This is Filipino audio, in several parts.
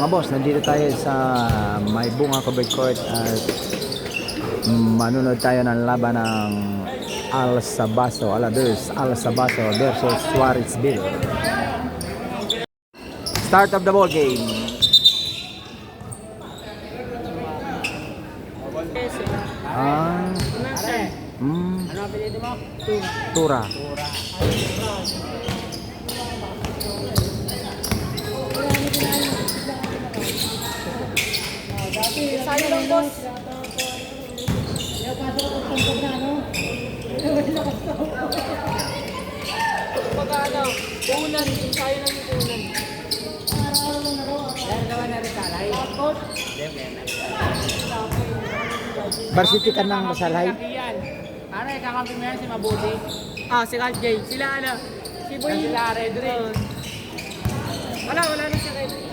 Mga boss, nandito tayo sa May Bunga Covered Court at manunod tayo ng laban ng Al Sabaso, Aladers, Al Sabaso versus Suarezville. Start of the ball game. Ano apelido mo? Tura. Sa'yo lang, boss. Pagka ano, unan, sa'yo lang yung unan. Yan naman na rin talay. Varsity ka ng masalay. Ano, kakampi mo yan si Mabuti? Si Cal J. Sila ano? Si Boy. Sila Red Red. Wala na si Red.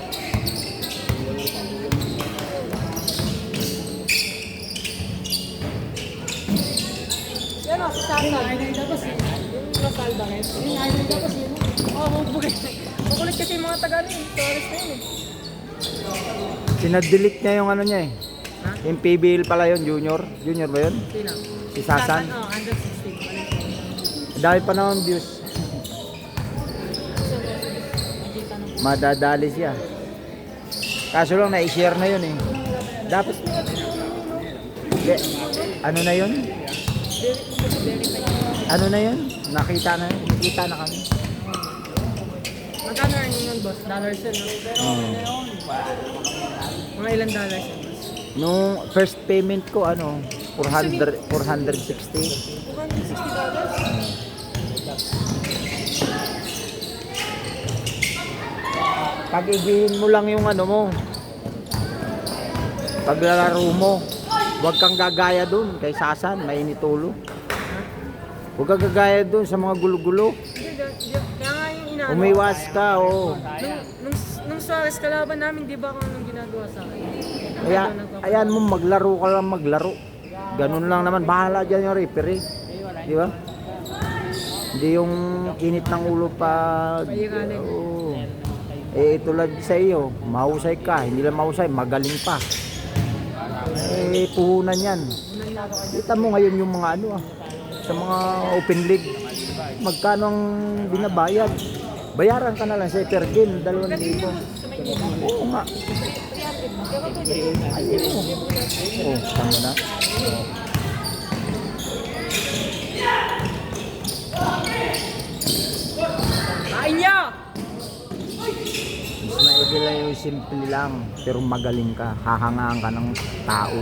Yan o, si Sasa. Ay, tapos yung Lasal bakit? Ay, tapos yun. Makulit kasi yung mga taga ni Torres na yun eh. Sinadelete niya yung ano niya eh. Ha? Yung PBL pala yun, junior. Junior ba yun? Sino? Si Sasan. Under 16. Dahil pa naman views. Madadali siya. Kaso lang na-share na yun eh. Dapat ano na yun? Ano na yun? Nakita na kami. Magkano earning nun, boss? Dollars yun, no? Pero mga ilang dollars yun, boss? Nung first payment ko 460. $260? Pag-igihin mo lang yung ano mo. Paglalaro mo. Huwag kang gagaya dun kay Sasan, mainit ulo. Huwag kang gagaya dun sa mga gulo-gulo. Kaya nga yung inaano. Umiwas ka, oo. Nung Suarez kalaban namin, di ba kung anong ginagawa sa akin? Kaya, ayan mo, maglaro ka lang maglaro. Ganun lang naman. Bahala dyan yung referee. Di ba? Hindi yung init ng ulo pag... Oo. Tulad sa iyo, mahusay ka. Hindi lang mahusay, magaling pa. Puhunan yan. Kita mo ngayon yung mga sa mga open league. Magkano ang binabayad? Bayaran ka na lang sa per game, 2,000. Oo nga. Ayun mo. Oo, tama na. Kain niya! Mas maigi lang yung simple lang, pero magaling ka. Hahangaan ka ng tao.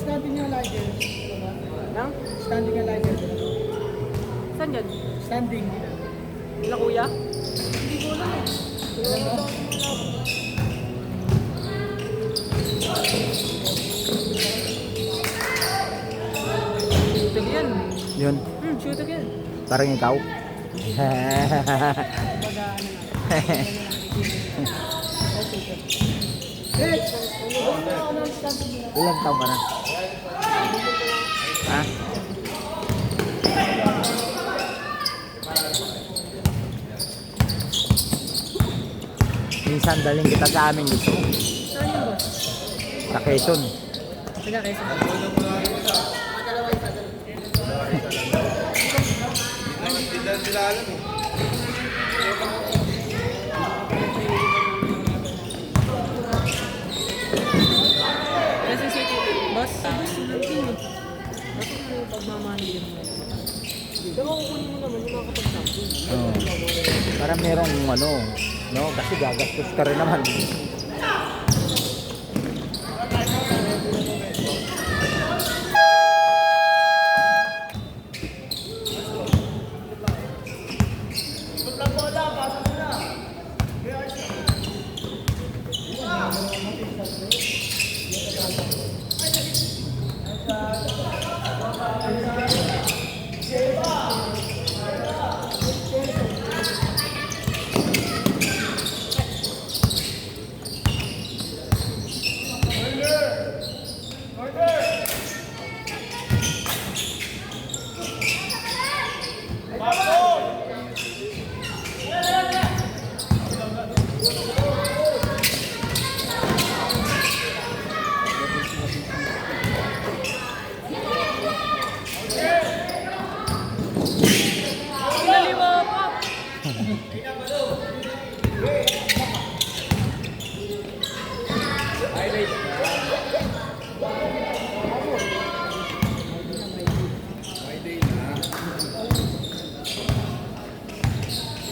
Standing nga lighter. Nang? Standing nga lighter. Saan yan? Standing. Wala kuya? Hindi ko alam eh. Shoot again. Yun, Shoot again. parang ikaw. Ilang taon ka na? Ha? Minsan daling kita sa amin gusto mo. Saan yun, boss? Sa Quezon. Taga Quezon. Quezon City. Boss, boss, yung team eh. Bakit mo yung pagmamahal mo? Pero kukunin mo naman yung mga kapag-sample. Para merong no? Kasi gagastos ka rin naman.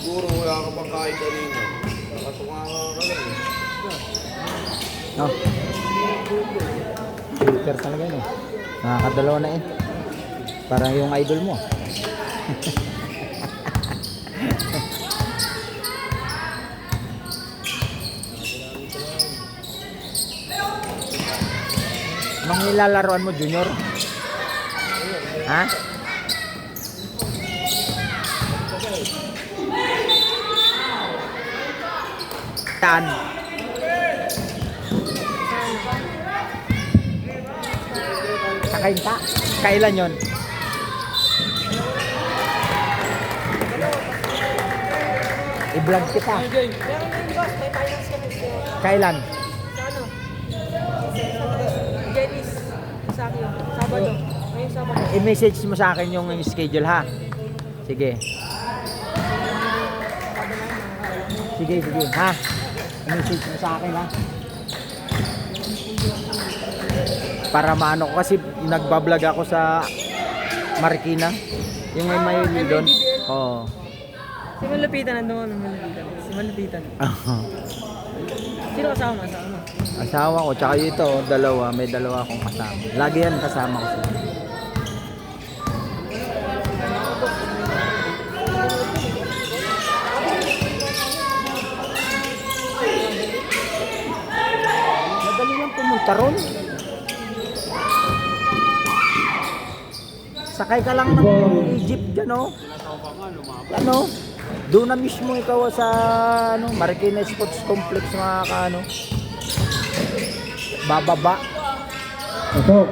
Siguro wala ka pang kahit kanina. Nakatunga ka lang eh. No? Filter talaga yun eh. Nakakadalawa na eh. Parang yung idol mo. Anong nilalaroan mo, Junior? Ha? Saan? Sa kainta? Kailan yon? I-vlog kita. Meron din boss, may finance kami. Kailan? Sa ano? Jenny's. Sa akin. Sabado. Ngayong Sabado. I-message mo sa akin yung schedule ha. Sige. Sige, sige. Ha? I-message mo sa akin ha. Para maano ko kasi nagbablog ako sa Marikina. Yung may doon. Oo. Si Malapitan nandun. Si Malapitan. Sino kasama? Kasama. Asawa ko, tsaka ito, dalawa. May dalawa akong kasama. Lagi yan kasama ko sila. Madali lang pumunta ron. Sakay ka lang ng Egypt dyan, oh. Ano? Doon na mismo ikaw sa ano, Marikina Sports Complex mga kaano. Bababa. Pasok.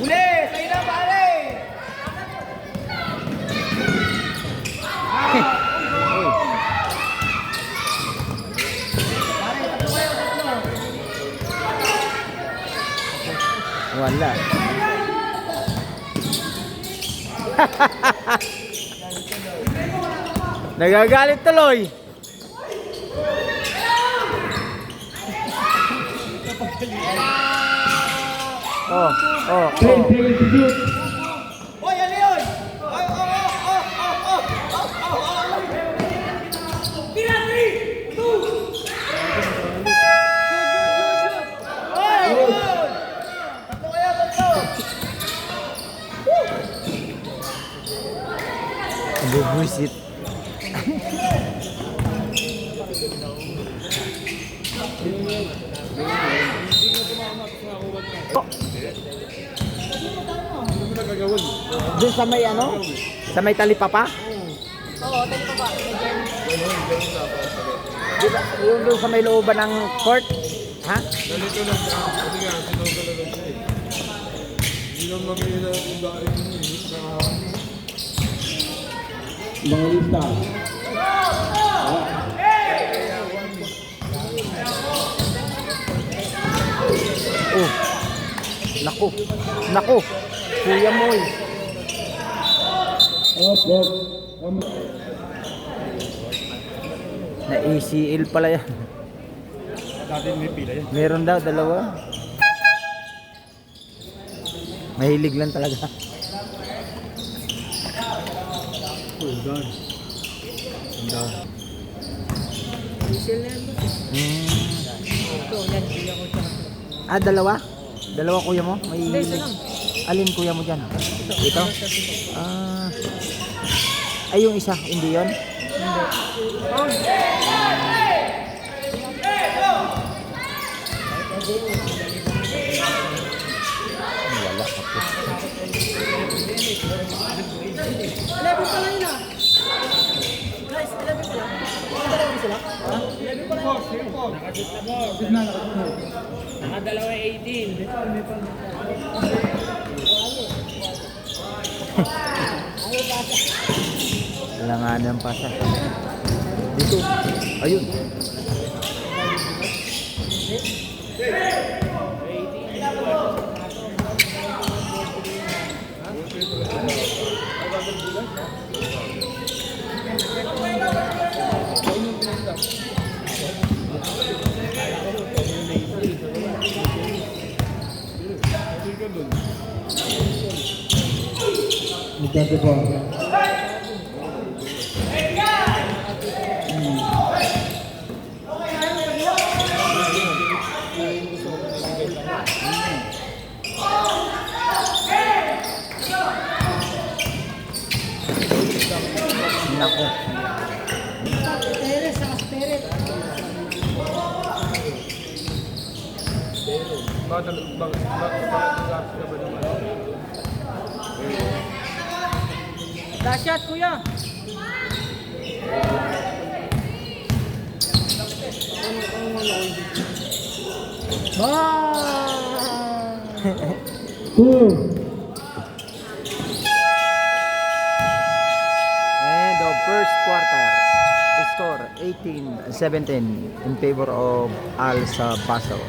Uli! Sa'yo na pare! Wala. Nagagalit tuloy. Oh, oh, oh. Hoy, ano yun? Bubuisit. Doon sa may ano? Sa may talipapa? Oo, tayo pa ba? Di ba? Yung doon sa may looban ng court? Ha? Nalito lang siya. Kasi nga, sinogala lang siya eh. Hindi lang mamila yung dahil Mga lista. Oh. Naku. Naku. Kuya mo eh. Off, off. Na ACL pala yan. Dati may pila yan. Meron daw, dalawa. Mahilig lang talaga. Oh, done. Done. Diesel na yan boss. Ito, yan. Hindi ako tsaka. Ah, dalawa? Dalawa kuya mo? May Hindi, isa lang. Alin kuya mo dyan? Ito? Ah. Ay, yung isa. Hindi yun? Wala ka po. 11 pa lang yun ah. Guys, 11 pa lang. Dalawa ba sila? Ha? 11 pa lang. Nakadalawa 18. Wala nga ng pasa. Dito. Ayun. 24. Nako. Teres, saka Teres. Bakit ka ba naman? Dashot, kuya. Two. And the first quarter, score 18-17 in favor of Al Sabaso.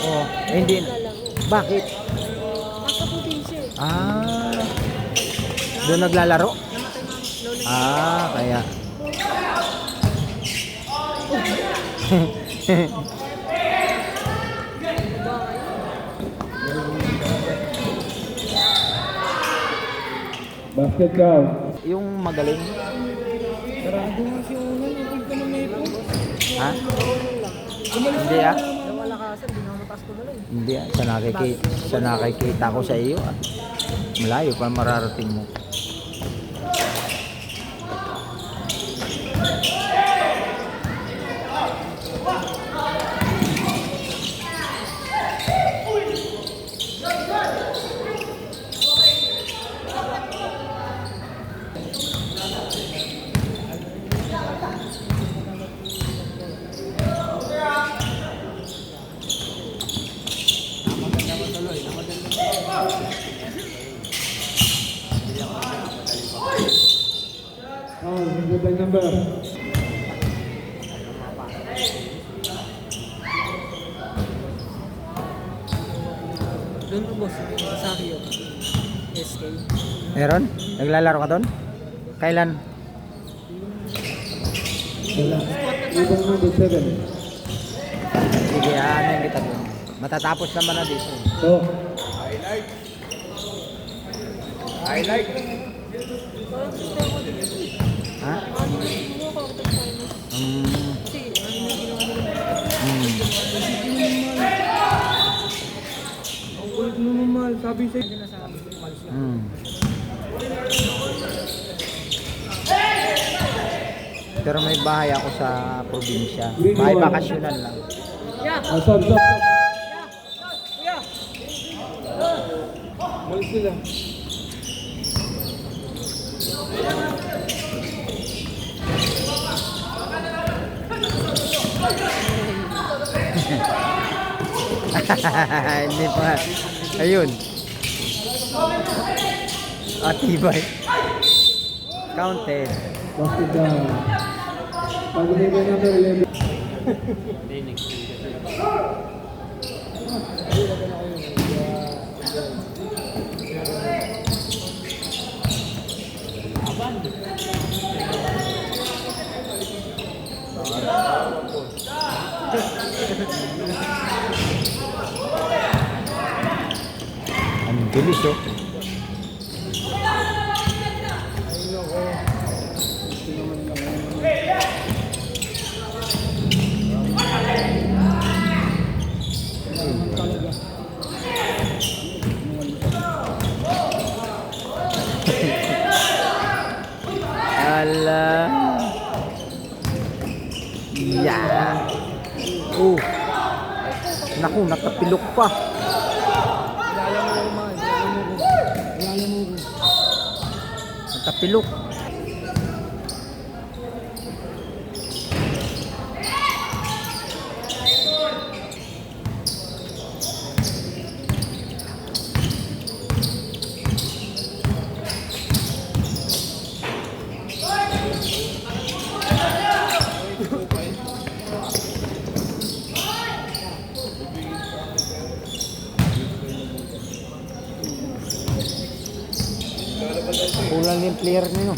Oh, hindi. Bakit? Nasa probinsya eh. Ah, doon naglalaro? Ah, kaya. Basket count. Yung magaling. Sarado nga si Unan, hindi ka na may Ha? Hindi ah. Nawala ka sa, hindi na mataas ko na lang. Hindi ah. Sa nakikita ko sa iyo ah. Malayo pa mararating mo. Oh, good number. Doon ko boss, sa Rio. SK. Meron? Naglalaro ka doon? Kailan? Ibang number 7. Sige, ano kita doon. Matatapos naman na dito. So, Highlight. Parang sistema ko dito. Ha? Ano ko quarter finals. Kasi ano na ginawa nila. Ang kulit mo naman, sabi sa'yo. Hindi na sabi ko, malis lang. Pero may bahay ako sa probinsya. Bahay bakasyonan lang. Yeah! stop. Kuya! Malis sila. Hindi pa. Ayun. Atibay. Counted. Basket down. Pag-ibig number 11. Ang bilis oh. Ala. Yeah. Oh. Naku, nakapilok pa. Nakapilok. Kulang yung player nyo.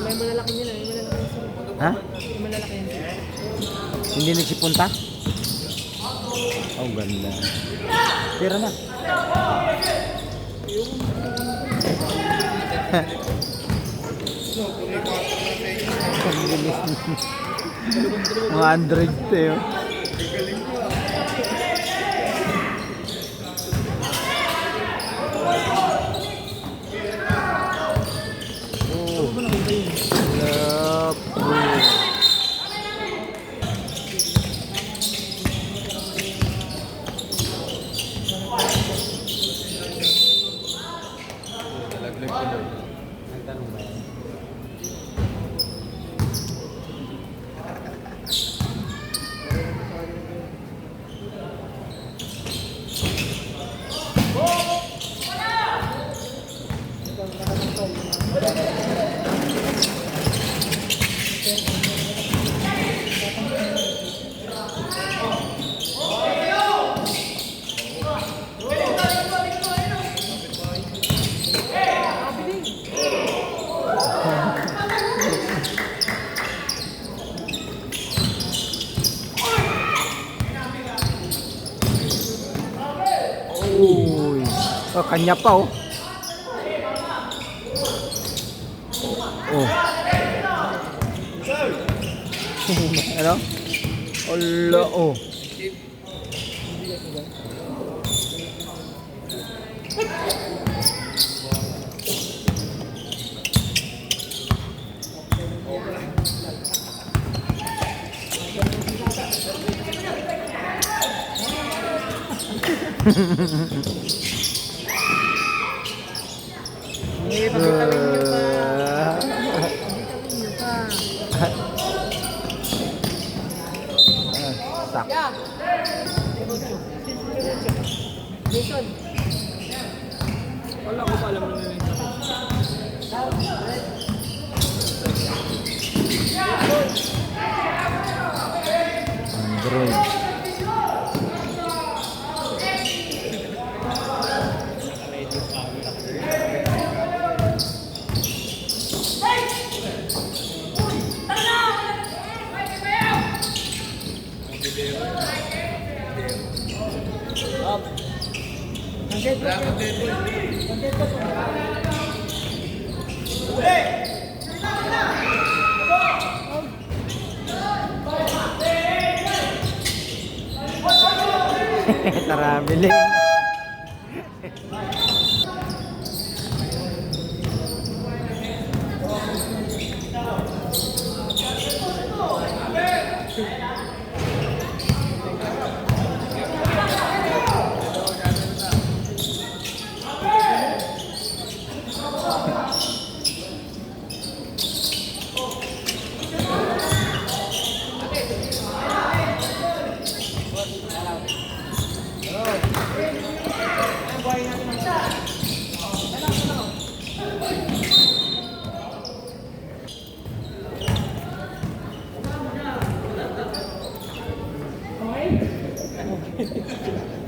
May malalaki nila, may malalaki sila. Ha? May malalaki yan. Hindi nagsipunta? Oh, ganda. Tira na. Ang bilis. Mga Android tayo. Oh, love, bro. Nalaglag ko lang. Uy. Oh, kanya pa oh. Oh. Ano? Ala oh. Eh, pagkitawin niyo pa. Pagkitawin niyo pa. Sak. Yeah. Jason. Wala ko pa alam na yun. Android. Tara, bilhin.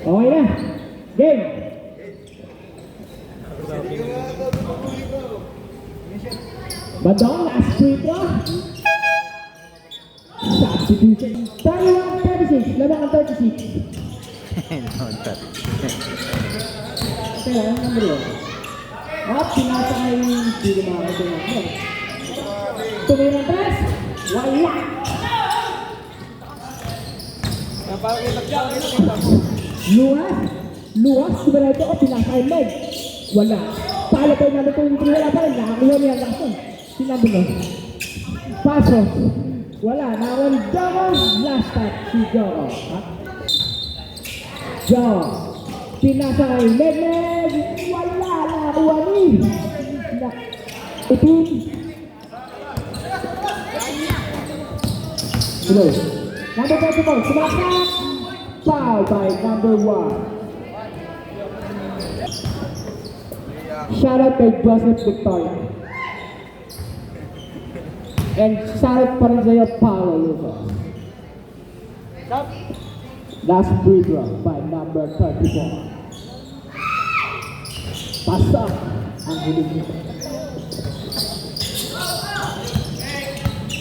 Okay na. Game. Badong, last free throw. Substitution. 31-36. Labang ang 36. Nontat. Kaya, ang number 1. At pinasa ay hindi lumakad ng number. Tumira ng press. Wala. Luwas, kumareto ko, pinasa ay leg. Wala. Pala tayo namin kung wala pa rin. Nakakuha niya ang lakas. Sinabi mo. Paso. Wala. Nakakuha ni Jaro. Last time si Jaro. Jaro. Pinasa kay leg. Wala. Nakakuha ni. Itin. Hello. Number 24. Sumakat. Foul by number 1. Shout out kay Joseph Victoria. And shout out pa rin sa'yo, Paolo Lucas. Last free throw by number 34. Pasok ang huling nito.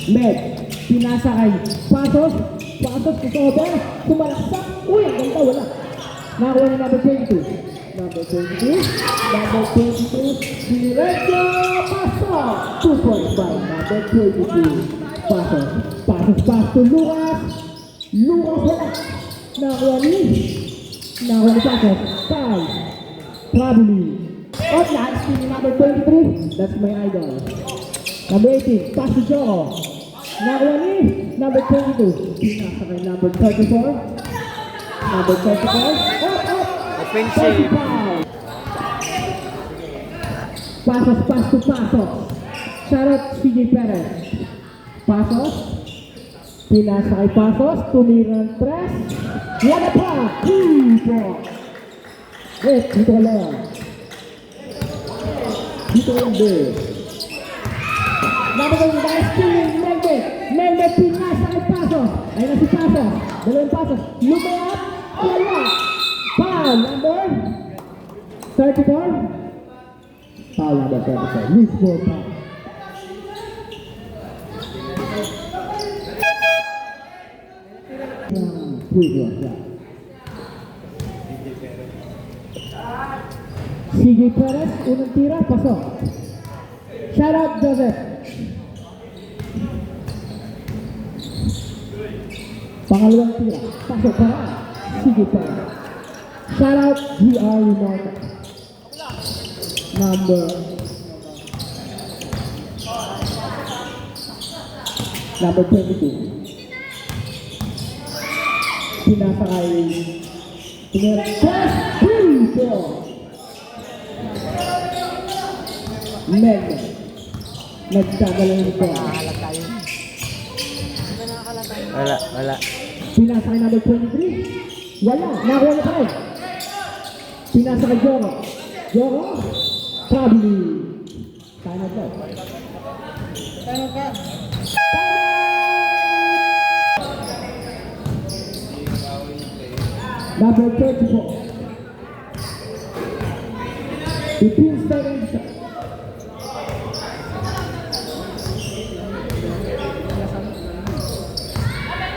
Med, pinasa kay Pasos, Pasos, kusober, sumalaksak, uy, ang ganda, wala. Nakakuha ni number 22. Number 22, diretso, pasok, 2 points by number 22. Pasos, pass to Lucas, wala. Nakakuha ni Pasos, 5, Trabuli. At last, number 23, that's my idol. Number 18, pass to Joko. Nakakuha ni number 22. Pinasa kay number 34. Number 34. Offensive. Pasos, pass to Pasos. Shoutout CJ Perez. Pasos. Pinasa kay Pasos. Tumira ng tres. Wala pa. Dito. Dito lang. Dito lang din. Number 1, dahil stealing, Melvin, pinasa kay Pasos. Ayun na si Pasos. Dalawang Pasos. Lumayap. Wala. Foul number 34. Foul number 34. Loose ball foul. CJ Perez, unang tira, pasok. Shout out Joseph. Pangalawang tira, pasok para CJ Perez. Shout out GR United. Number 22. Pinasa kay Press 3-4. Meg. Nagkagalan ito. Wala. Pinasa kay number 23. Wala. Nakuha na pa rin. Pinasa kay Joro. Probably. Time out left. Number 34. 15 seconds.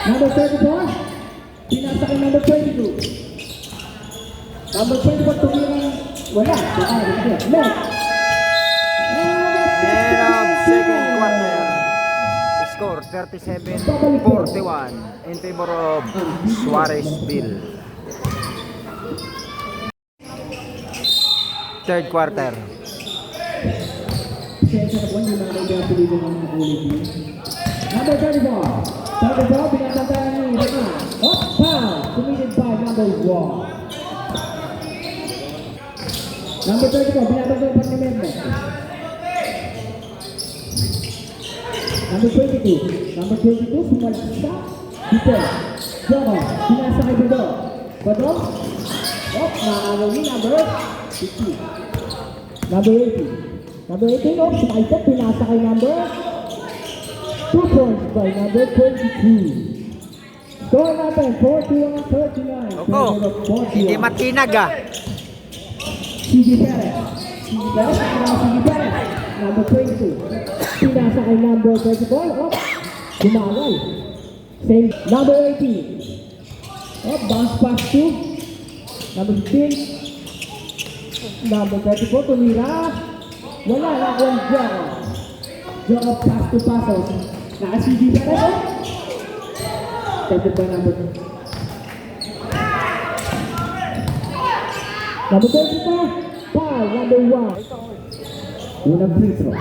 Number 34. Pinasa kay number 22. Number 24 tumira. Wala. Left. End of second quarter. Score 37-41 in favor of Suarezville. Third quarter. Number 34, binabantayan ni Renan. Foul, committed by number 1. Number 34, binabantayan pa ni Mendez. Number 22, sumalaksa. Dito, Joko, pinasa kay Bado. Nakagaw ni number 50. Number 18, sumaikot, pinasa kay number 2 points by number 22. Score natin, 41-39. Hindi matinag ah. CJ Perez. Number 22. Pinasa kay number 34. Gumagal. Same. Number 18. Bounce pass to number 15. Number 34. Tumira. Wala na akong Joko pass to Pasos. Naka-CJ Perez. Tapos ba number 2? Number 24. Foul. Number 1. Unang free throw.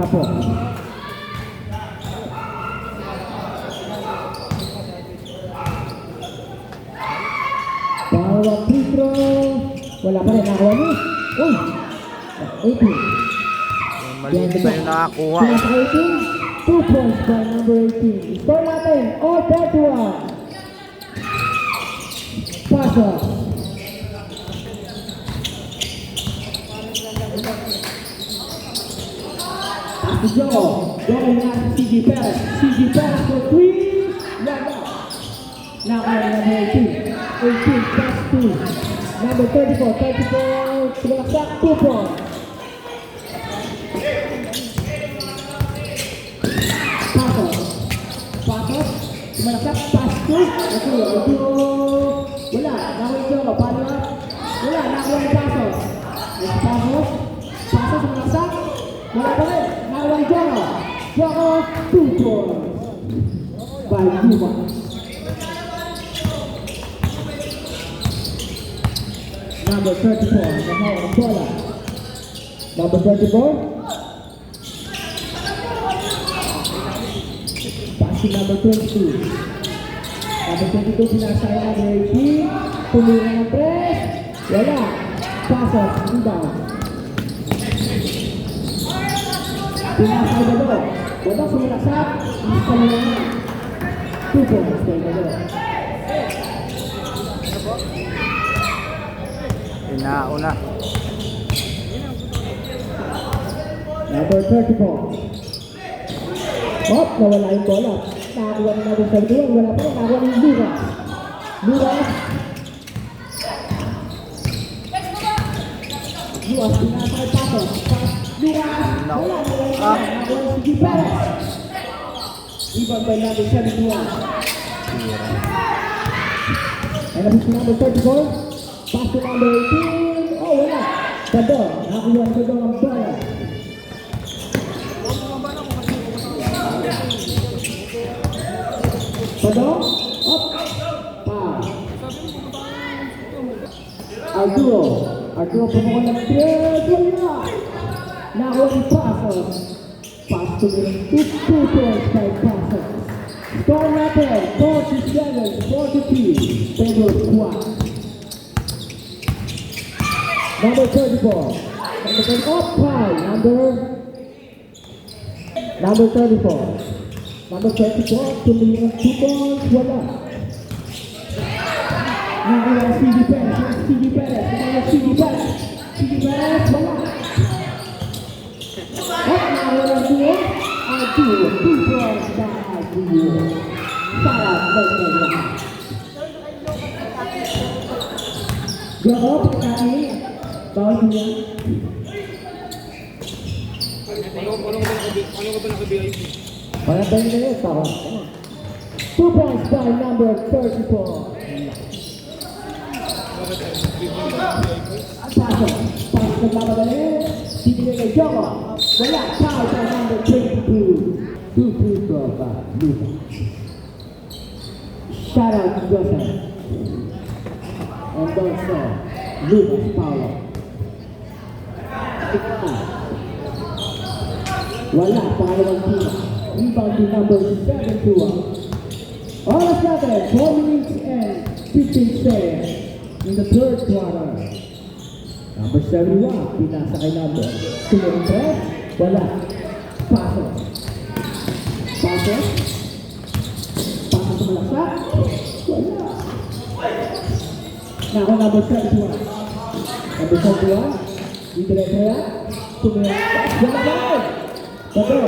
Tapos. Pangalawang free throw. Wala pa rin nakakuha ni. Uy! 18. Maliit pa yung nakakuha. 2 points by number 18. Score natin, all 31. Pasos. Pass to Joko. Joko na si CJ Perez. CJ Perez for 3. Wala. Nakakuha number 18. 18 plus 2. Number 34. Tumalaksak 2 points. Pasos. Sumalaksak, pass to. Okay, wala, nakuha yung Joko, follow up. Wala, nakuha yung Pasos. Next Pasos. Pasos, sumalaksak. Wala pa rin, nakuha yung Joko. Joko, 2 points. By Yuma. Number 34, nakuha ang bola. Number 34. Passing number 22. Number 22, pinasaya na ni tumira ng press. Wala. Pasok. Rebound. Pinasaya na doon. Wala sumalaksak. Isa na lang. 2 points kay Gado. Inauna. Number 34. Hop, nawala yung bola. Nakakuha na natin sa duwan. Wala pa rin. Nakakuha ng Lucas. Lucas. Lucas, pinasa kay Pato. Lucas. Wala. Nakakuha ng Sige Perez. Ibang by natin sa duwan. And that's number 34. Pass to number 18. Oh, wala. Gado. Nakakuha ng Gado ang bola. Padong, up, pass. Arturo pumukul ng 3, wala. Nakuha ni Pasos. Pass to the 2 points by Pasos. Score natin, 47-43, favor squad. Number 34. Number 34, foul. Number 34. Number 24, tumingin 2 points, wala. Nakuha ang CD Perez, wala. At nakuha ang duo, Arturo, 2 points by Arturo. Sarap, nagkaya. Jacob, kain, bawal niya. Ano ka ba naka-VIP? Para 10 minutes, ako. 2 points by number 34. Pasok nagmamadali. Sibigay kay Joko. Wala, foul by number 22. 2 free throw by Luka. Shout out to Joseph. And also, Lucas Paulo. Wala, pangalawang tira. Rebound to number 7-1. Oras natin, 4 minutes and 15 seconds in the third quarter. Number 71, pinasa kay number. Sumunod press, wala. Pasok. Pasok sa malaksak, wala. Nako number 71. Number 71, didiretso yan. Sumunod, wala ba rin? Bato,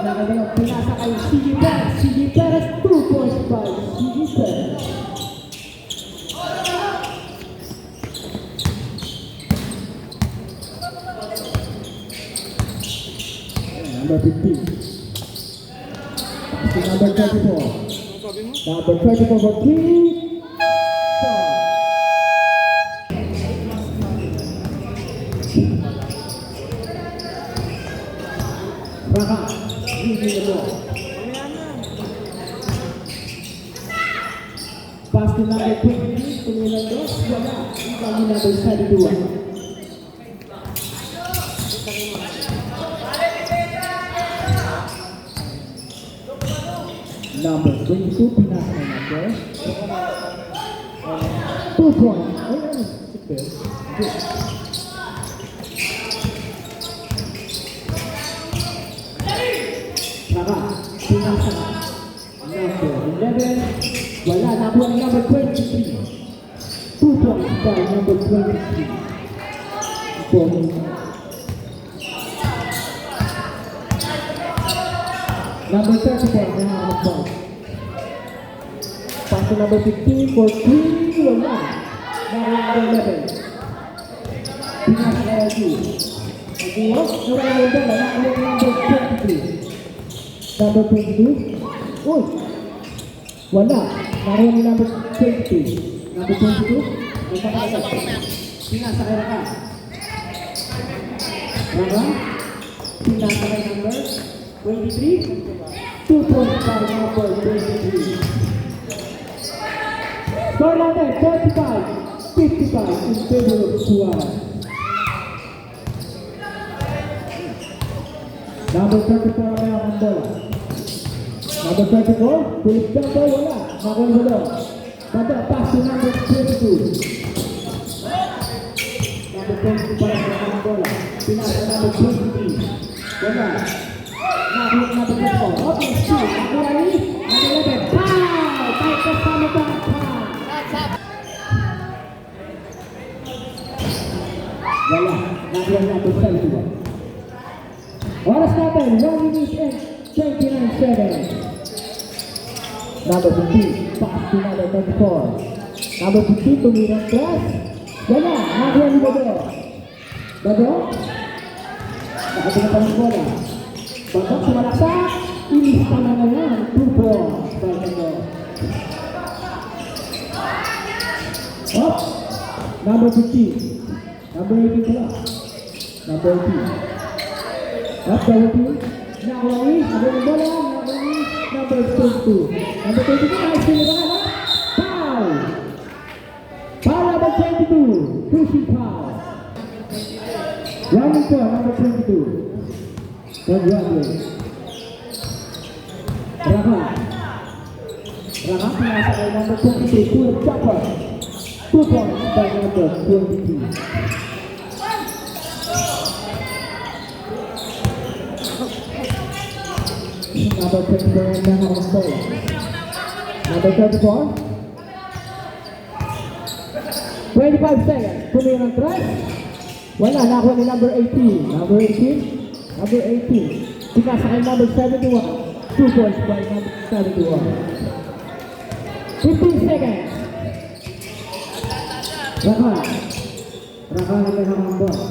nakagalang pinasa kay CG Perez, 2 points by CG Perez. Number 15. Passing number 34. Number 34 for 3. Raka, using the ball. Pass to number 20, tumilang dos, wala. Ibang number 32. Number 22, pinasa na number. 2 points. Raka, pinasa na. Number 11. Wala, nakuha ng number 23. 2 points by number 23. Number 34, na point. Pass to number 15 for 3, wala. Number 11. Pinasa na LG. Nag-iwas, nawala yung bola, nakuha ng number 23. Number 22. Uy! Number 22, pinasa na number 24. Pinasa na LG. Nag-iwas, nawala yung bola, nakuha ng number 23. Number 22. Uy! Number 22, pinasa na number 24. Number 22. Uy! Number 22, pinasa na number 24. Number 22. Uy! Number 22, pinasa na number 24. Wala. Nakuha ni number 22. Number 22. Nagpapakasal. Pinasakay na ka. Raka. Pinasakay number 23. 2 points para number 23. Score natin, 45-55 in favor of Suara. Number 34 ang mayroong bola. Number 34, Philip Jumbo, wala. Nakuha ni Bado. Bado, pass to number 22. Number 22 para sa mayroong bola. Pinasa number 23. Wala. Nakuha number 24. Up and shoot. Nakuha ni number 11. Pow! Tayo kasama ba? Wala. Nakuha number 71. Oras natin, 1 minute and 29 seconds. Number 15, pass to number 24. Number 15, tumirang press. Wala, nakuha ni Bado. Bado? Nakatina pa ng bola. Bado, sumalaksak. Ilista na na yan. 2 points. Bado. Up. Number 15. Number 18 pala. Number 18. Up, number 2. Nakuha ni, nakuha ni bola. Nakuha ni number 22. Number 22, nice sila ba na? Foul! Foul number 22. Pushing foul. Running for number 22. Congrats. Raka. Raka, pinasa kay number 23. Pull jumper. 2 points by number 22. Number 24 ang nakakang bola. Number 34. 25 seconds. Tumirang tres. Wala, nakuha ni number 18. Number 18. Number 18. Pinasa kay number 71. 2 points by number 71. 15 seconds. Raka. Raka ang nakakang bola.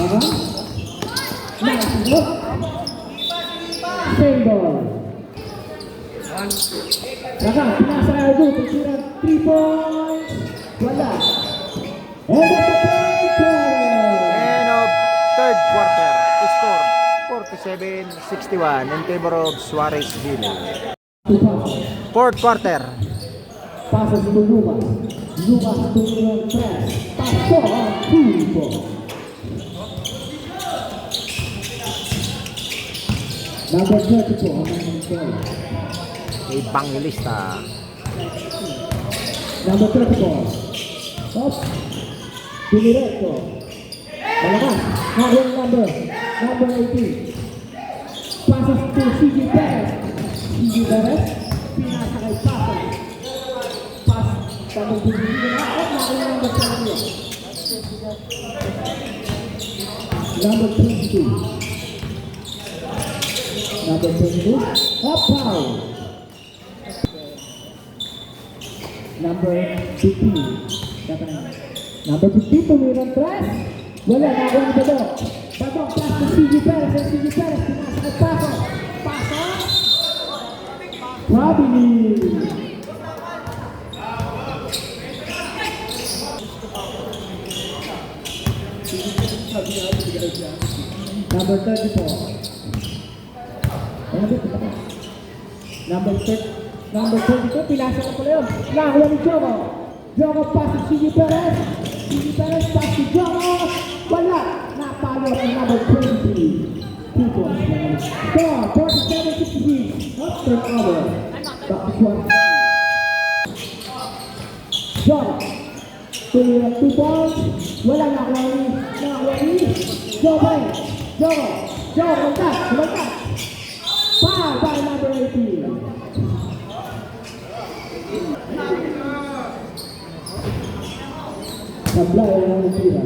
Raka. Nice look. Same ball. Raka, pinasa kay Ardo. Tumirang 3 points. Wala. End of the third quarter. End of third quarter. Score 47-61 in favor of Suarezville. Fourth quarter. Passes to Lumas. Lumas to press. Paso ang tubo. Number 34 ang control. Evangelista. Number 34. Stop. Diniretso. Malakas. Nakuha ang number 18. Passes to CG Perez. CG Perez. Pinasa kay Paso. Pass. Tamang bibigyan na. At nakuha ang number 32. Number 22. Number 22. Up foul. Number 15. Number 15, tumirang tres. Wala, nakuha ni Bado. Bado, pass to CG Perez. And CG Perez, pinasa kay Paso. Paso. Robin. Number 34. Number 22, pinasa ko pala yun. Nakuha ni Jogo. Jogo pass to CG Perez. CG Perez pass to Jogo. Wala. Napalo ang number 23. 2 points. Score, 47-63. Not turnover. Back to one. Jogo. Tuloy 2 points. Wala, nakuha ni Jogo. Jogo, malta. Foul by number 18. Sablay ang tira.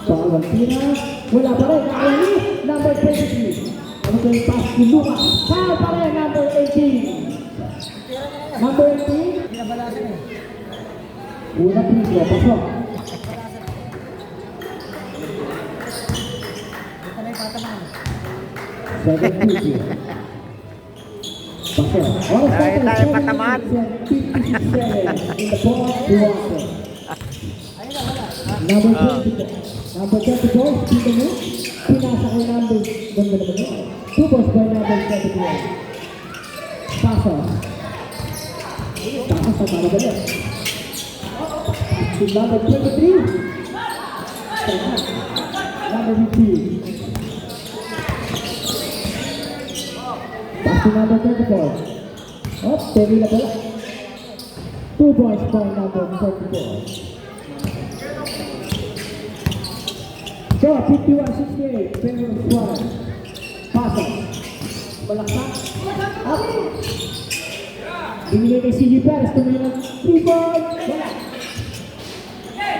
Foul ang tira. Wala pa rin. Nakuha ni number 23. Ano ko yung pass ni Lumas. Foul pa rin number 18. Number 18. Una piso. Pasok. 7-2. Pasok. Oras Tayo natin, tayo 7 patamad. minutes and 56 seconds in the ball, Duarte. Number 24. Number 24, Peter Mo. Pinasa kay number, ganda naman yun. 2 balls by number 71. Pasok. Pasok sa mga galit. To number 23. Number 15. Pass to number 34. Oh, Terry na pala. 2 points by number 34. So, 51-68. Favor of Suarez. Pasok. Balaksak. Up. Binigay kay CG Perez. Tumingin ng 3 points. Wala.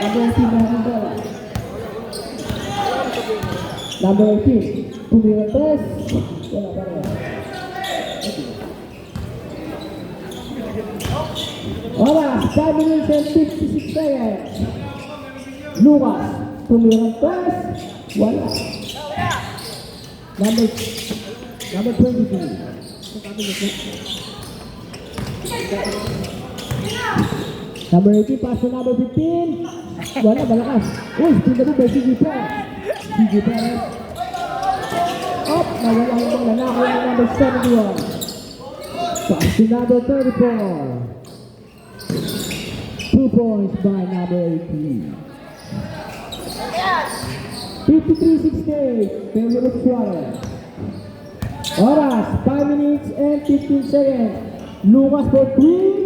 Number 18 na ang bola. Number 18. Tumingin ng 3. Wala pa rin. Oras, 5 minutes and 56 seconds. Lucas, tumingin ng 3. Wala. Number 23. Number 18, pass to number 15. Wala, malakas. Uy, pinag by CG Perez. CG Perez. Up, nawala yung mga lalaki ng number 71. Pass to number 34. 2 points by number 18. 53-68. Favor of Suarez. Oras, 5 minutes and 15 seconds. Lucas for 3.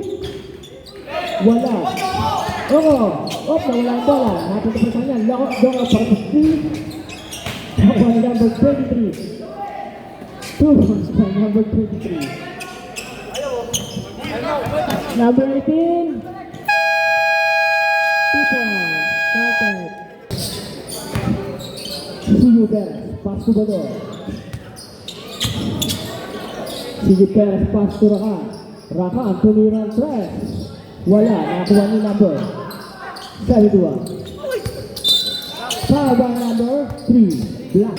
Wala. Oo. Op, nawala yung bola. Napunta pa sa kanya. Doko para sa 3. Nakuha ni number 23. 2 points by number 23. Number 18. 2 points. Counted. CG Perez. Pass to Bador. CG Perez. Pass to Rakan. Rakan. Tumira ang 3. Wala. Nakuha ni number 72. Foul by number 3. Black.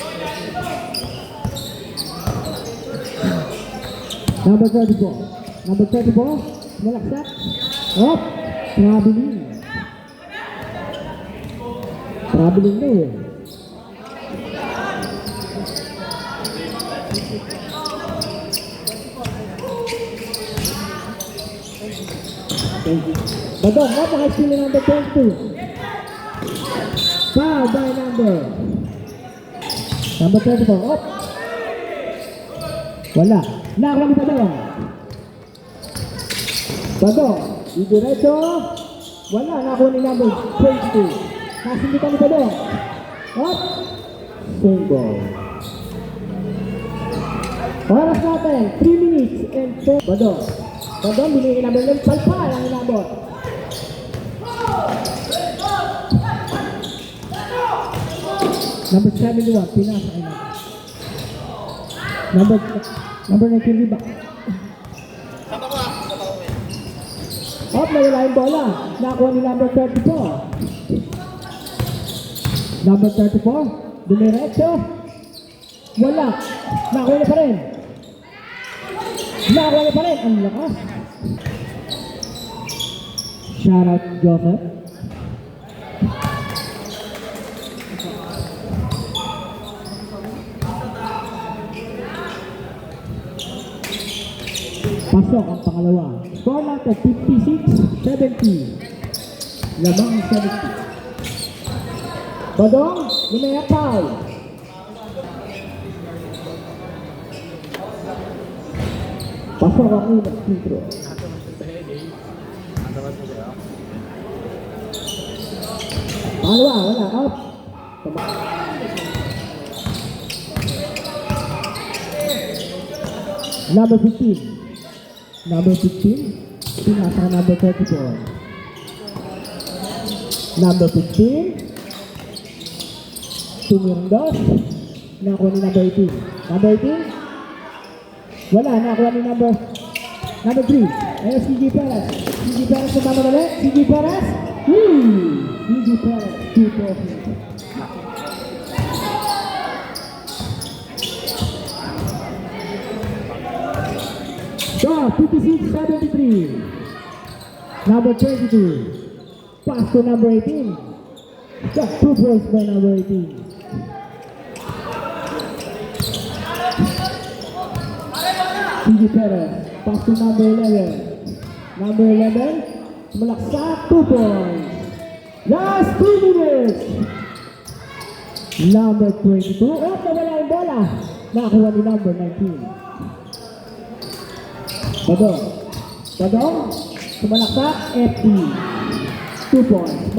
Number 34. Number 34. Malaksak. Up. Traveling. Traveling na eh. Badong, up ang steal number 22. Foul by number 34. Up. Wala. Nakakuha ni Badong. Badong. Didiretso. Wala. Nakakuha ni number 22. Nasindikan ni Badong. Up. Single. Oras natin. 3 minutes and 4. Badong. Badong, binigay number 9. Palpal ang inabot. Number 71, pinasa kay number 19, riba. Up, nawala yung bola. Nakuha ni number 34. Number 34, dumiretso. Wala. Nakuha niya pa rin. Nakuha niya pa rin. Ang lakas. Shout out, Joseph. Pasok ang pangalawa. Score natin 56-70. Lamang 70. Badong, lumaya foul. Pasok ang unang free throw. Pangalawa, wala. Up. Number 15. Number 15, pinasa number 34. Number 15, tumirang dos, nakuha ni number 18. Number 18, wala, nakuha ni number 3. Ayun, CG Perez. CG Perez sa tama ulit. CG Perez. CG Perez, 2 points. 73. Number 22. Pass to number 18. Got 2 points by number 18. Gigi Perez. Pass to number 11. Number 11. Malaksak 2 points. Last 2 minutes. Number 22. Oh, nawala yung bola. Nakakuha ni number 19. Badong. Badong. Sumalaksak. FD. 2 points.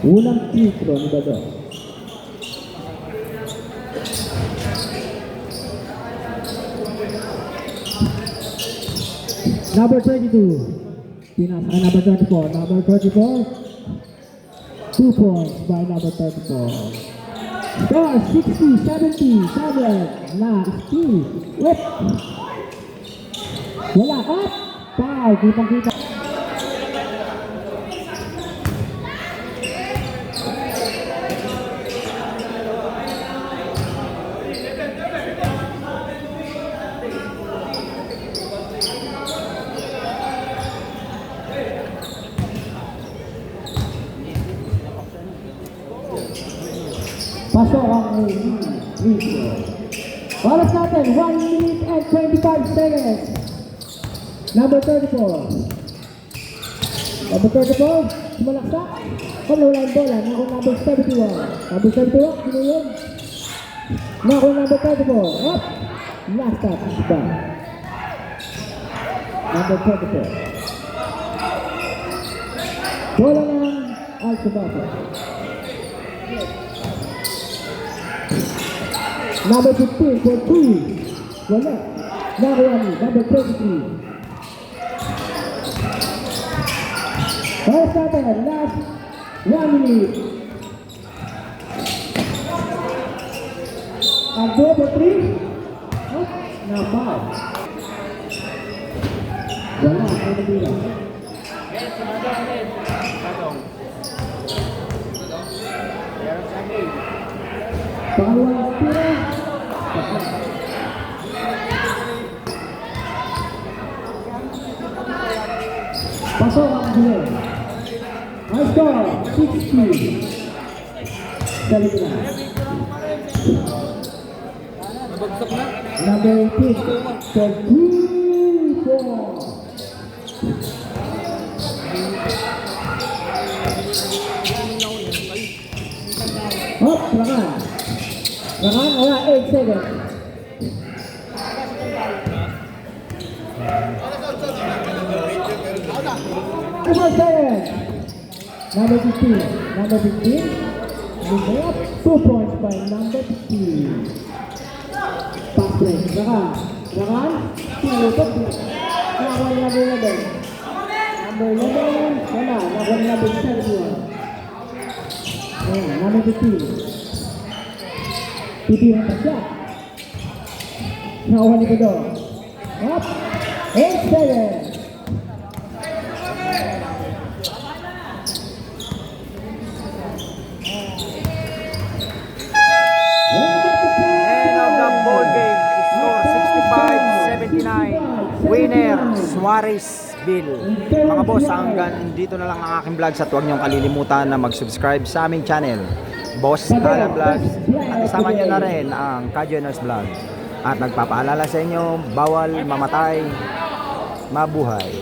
Unang free throw ni Badong. Number 22. Pinasa ka number 24. Number 34. 2 points by number 34. Score 60-70. Last 2. Whip. Wala up. Foul. Kitang-kita. Pasok ang free throw. Oras natin, 1 minute and 25 seconds. Number 34. Number 34, sumalaksak. Kung wala yung bola, nako number 71. Number 71, sino yun? Nako number 34. Up! Last touch is back. Number 34. Bola ng Alcibato. Number 15 for 2. Wala. Nakuha ni number 23. Oras natin, last 1 minute. Ang number 3. Oh, na-foul. Wala, ano nila? Pangalawang tira. Pasok ang dulo. High score, 60. Balik na. Number 18, for 3-4. Hop, Rakan. Rakan, wala, 8 seconds. Number 7. Number 15. Number 15. Moving up. 2 points by number 15. Pass play. Rakan. Rakan. Pinutot. Nakakuha ni number 11. Number 11. Wala. Nakakuha ni number 71. Ayan. Number 15. Titihan pa siya. Nakakuha ni Badong. Up. 8 seconds. Winner, Suarezville. Mga boss, hanggang dito na lang ang aking vlog at huwag niyong kalilimutan na mag-subscribe sa aming channel, Boss Alan Vlogs, at isama niyo na rin ang Kajeners Vlog. At nagpapaalala sa inyo, bawal mamatay, mabuhay.